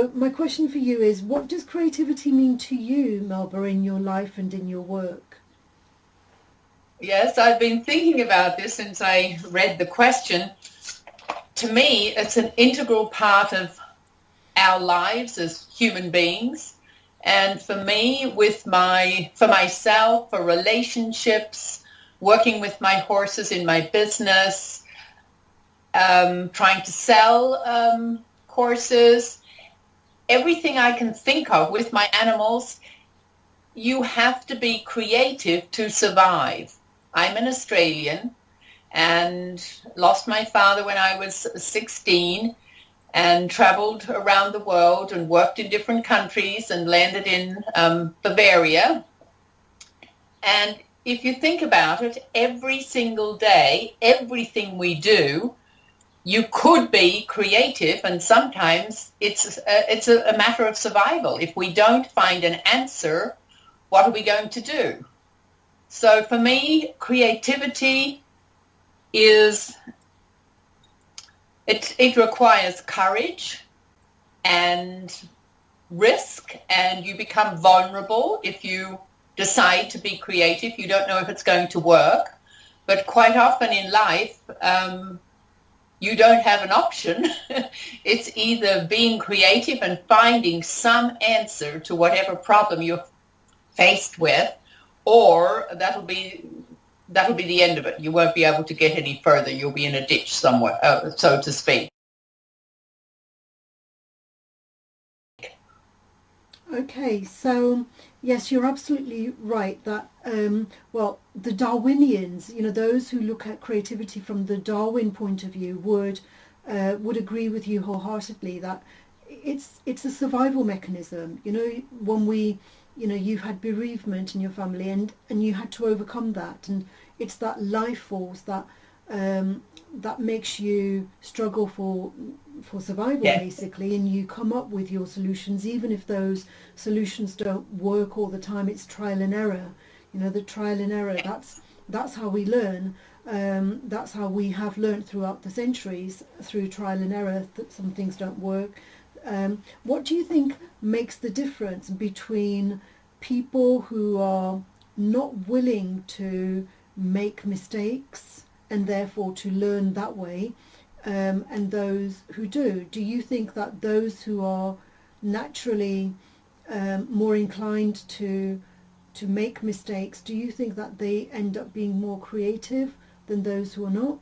So my question for you is, what does creativity mean to you, Melba, in your life and in your work? Yes, I've been thinking about this since I read the question. To me, it's an integral part of our lives as human beings. And for me, for myself, for relationships, working with my horses in my business, trying to sell courses, everything I can think of with my animals, you have to be creative to survive. I'm an Australian and lost my father when I was 16 and traveled around the world and worked in different countries and landed in Bavaria. And if you think about it, every single day, everything we do, you could be creative, and sometimes it's a matter of survival. If we don't find an answer, what are we going to do? So for me, creativity it requires courage and risk, and you become vulnerable if you decide to be creative. You don't know if it's going to work, but quite often in life, you don't have an option. It's either being creative and finding some answer to whatever problem you're faced with, or that'll be the end of it. You won't be able to get any further. You'll be in a ditch somewhere, so to speak. Okay, so yes, you're absolutely right that, well, the Darwinians, those who look at creativity from the Darwin point of view would agree with you wholeheartedly that it's a survival mechanism. When you've had bereavement in your family and you had to overcome that, and it's that life force that that makes you struggle for survival, basically, and you come up with your solutions, even if those solutions don't work all the time. It's trial and error. The trial and error, that's how we learn. That's how we have learned throughout the centuries, through trial and error, that some things don't work. What do you think makes the difference between people who are not willing to make mistakes and therefore to learn that way, and those who do? Do you think that those who are naturally more inclined to make mistakes, do you think that they end up being more creative than those who are not?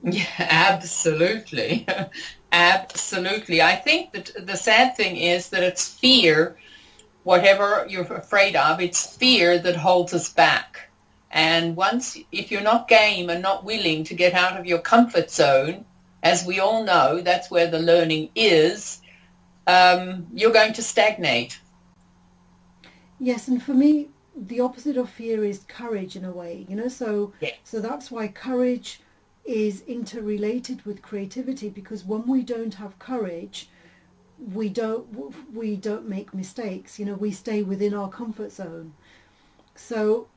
Yeah, absolutely. Absolutely. I think that the sad thing is that it's fear, whatever you're afraid of, it's fear that holds us back. And if you're not game and not willing to get out of your comfort zone, as we all know, that's where the learning is, you're going to stagnate. Yes, and for me, the opposite of fear is courage in a way, so Yeah. so that's why courage is interrelated with creativity, because when we don't have courage, we don't make mistakes. We stay within our comfort zone. So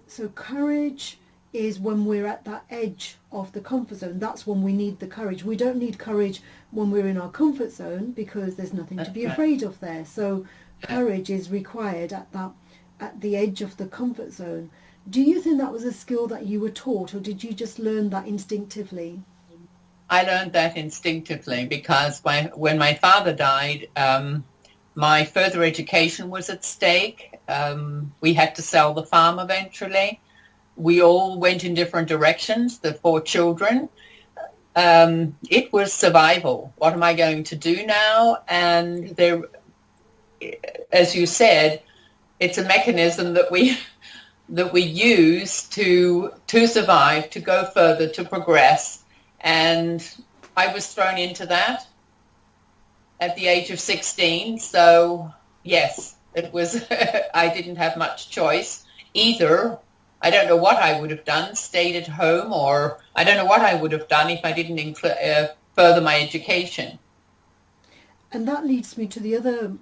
so courage is when we're at that edge of the comfort zone. That's when we need the courage. We don't need courage when we're in our comfort zone, because there's nothing to be afraid of there. So courage is required at the edge of the comfort zone. Do you think that was a skill that you were taught, or did you just learn that instinctively? I learned that instinctively because when my father died, my further education was at stake. We had to sell the farm eventually. We all went in different directions, the 4 children. It was survival. What am I going to do now? And there, as you said, it's a mechanism that we use to survive, to go further, to progress. And I was thrown into that at the age of 16. So yes, it was, I didn't have much choice. Either, I don't know what I would have done, stayed at home, or I don't know what I would have done if I didn't further my education. And that leads me to the other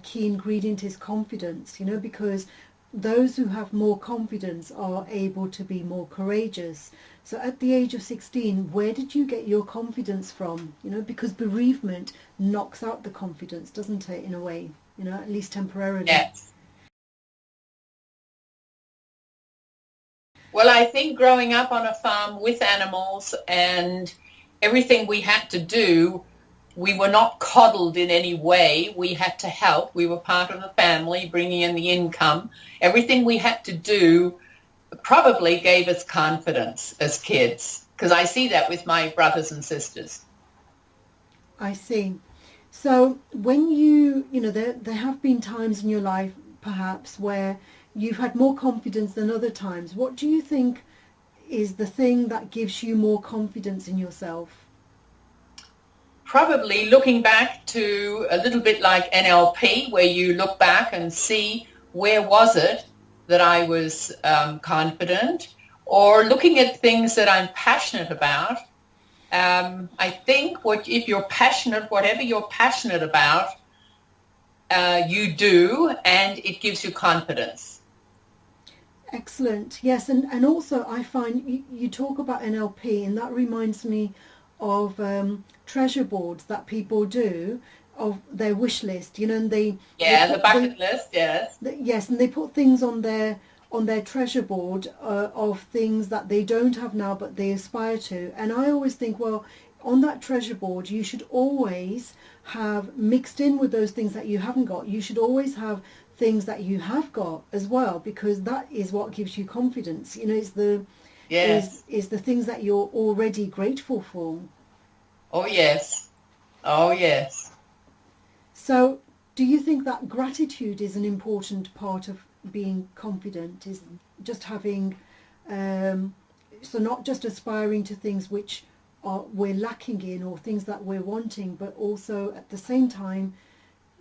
key ingredient is confidence, because those who have more confidence are able to be more courageous. So at the age of 16, where did you get your confidence from? You know, because bereavement knocks out the confidence, doesn't it, in a way, you know, at least temporarily. Yes. Well, I think growing up on a farm with animals and everything we had to do, we were not coddled in any way. We had to help. We were part of the family, bringing in the income. Everything we had to do probably gave us confidence as kids, because I see that with my brothers and sisters. I see. So when you know, there have been times in your life, perhaps, where you've had more confidence than other times. What do you think is the thing that gives you more confidence in yourself? Probably looking back to a little bit like NLP, where you look back and see where was it that I was confident, or looking at things that I'm passionate about. I think if you're passionate, whatever you're passionate about, you do, and it gives you confidence. Excellent. Yes, and also I find you talk about NLP, and that reminds me of treasure boards that people do of their wish list, you know, and the bucket list, yes. Yes, and they put things on their treasure board of things that they don't have now but they aspire to. And I always think, well, on that treasure board you should always have mixed in with those things that you haven't got. You should always have things that you have got as well, because that is what gives you confidence. You know, it's the is the things that you're already grateful for. Oh yes. Oh yes. So do you think that gratitude is an important part of being confident, is just having so not just aspiring to things which we're lacking in, or things that we're wanting, but also at the same time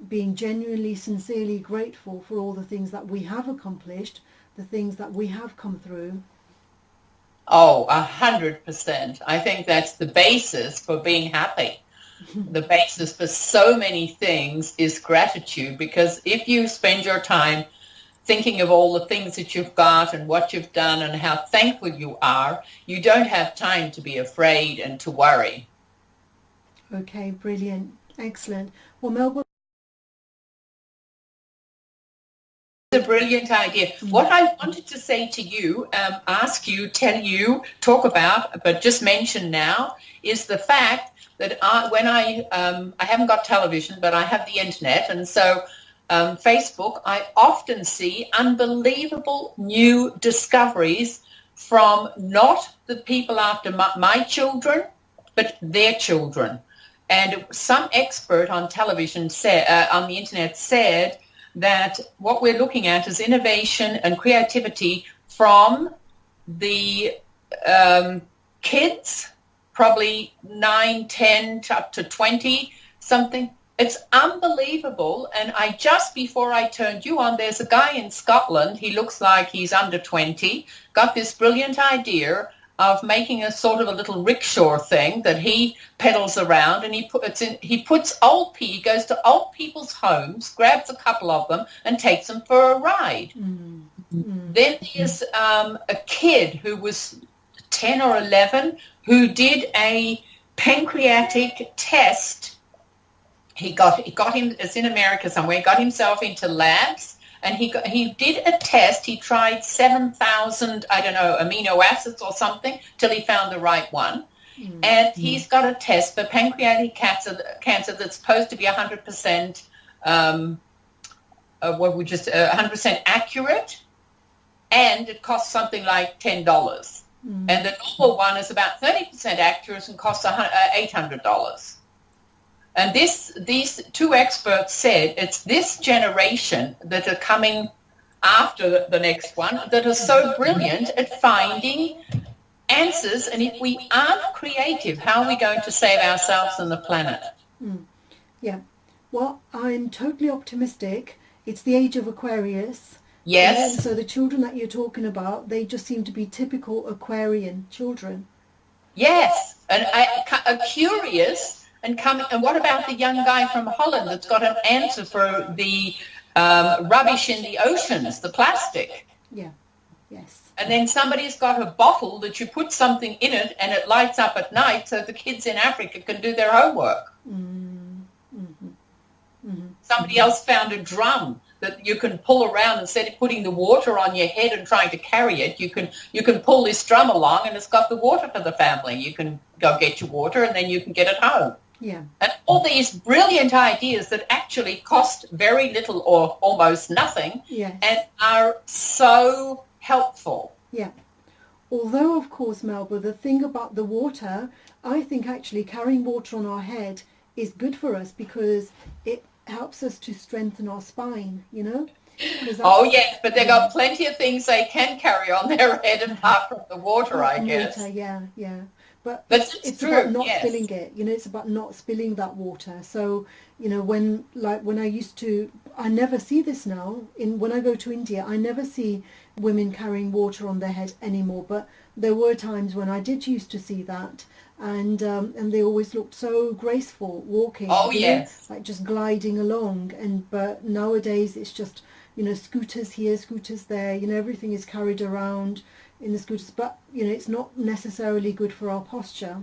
being genuinely, sincerely grateful for all the things that we have accomplished, the things that we have come through? Oh, 100%. I think that's the basis for being happy. The basis for so many things is gratitude, because if you spend your time thinking of all the things that you've got and what you've done and how thankful you are, you don't have time to be afraid and to worry. Okay, brilliant. Excellent. Well, Melba, a brilliant idea. What I wanted to say to you, ask you, tell you, talk about, but just mention now, is the fact that when I haven't got television, but I have the internet, and so Facebook, I often see unbelievable new discoveries from not the people after my children, but their children. And some expert on television said, on the internet said, that what we're looking at is innovation and creativity from the kids, probably 9, 10 up to 20 something. It's unbelievable. And just before I turned you on, there's a guy in Scotland, he looks like he's under 20, got this brilliant idea of making a sort of a little rickshaw thing that he pedals around, and he goes to old people's homes, grabs a couple of them and takes them for a ride. Mm-hmm. Then there's a kid who was 10 or 11 who did a pancreatic test. He got him, it's in America somewhere, got himself into labs, and he did a test. He tried 7,000, amino acids or something till he found the right one. Mm. And he's got a test for pancreatic cancer that's supposed to be 100%, 100% accurate, and it costs something like $10. Mm. And the normal one is about 30% accurate and costs $800. And these two experts said it's this generation that are coming after the next one that are so brilliant at finding answers. And if we aren't creative, how are we going to save ourselves and the planet? Mm. Yeah. Well, I'm totally optimistic. It's the age of Aquarius. Yes. And so the children that you're talking about, they just seem to be typical Aquarian children. Yes. And are curious. And what about the young guy from Holland that's got an answer for the rubbish in the oceans, the plastic. Yeah. Yes. And then somebody's got a bottle that you put something in it and it lights up at night so the kids in Africa can do their homework. Somebody else found a drum that you can pull around. Instead of putting the water on your head and trying to carry it, you can pull this drum along and it's got the water for the family. You can go get your water and then you can get it home. Yeah. And all these brilliant ideas that actually cost very little or almost nothing, Yes. and are so helpful. Yeah. Although, of course, Melba, the thing about the water, I think actually carrying water on our head is good for us because it helps us to strengthen our spine, you know? Oh, yes, but they've got plenty of things they can carry on their head apart from the water, I guess. Water, yeah. But it's true, about not yes. spilling it, you know, it's about not spilling that water. So, you know, when I used to, I never see this now. When I go to India, I never see women carrying water on their head anymore. But there were times when I did used to see that, and they always looked so graceful walking. Oh, yes. Like just gliding along. But nowadays it's just, you know, scooters here, scooters there. You know, everything is carried around in the scooters, but you know it's not necessarily good for our posture.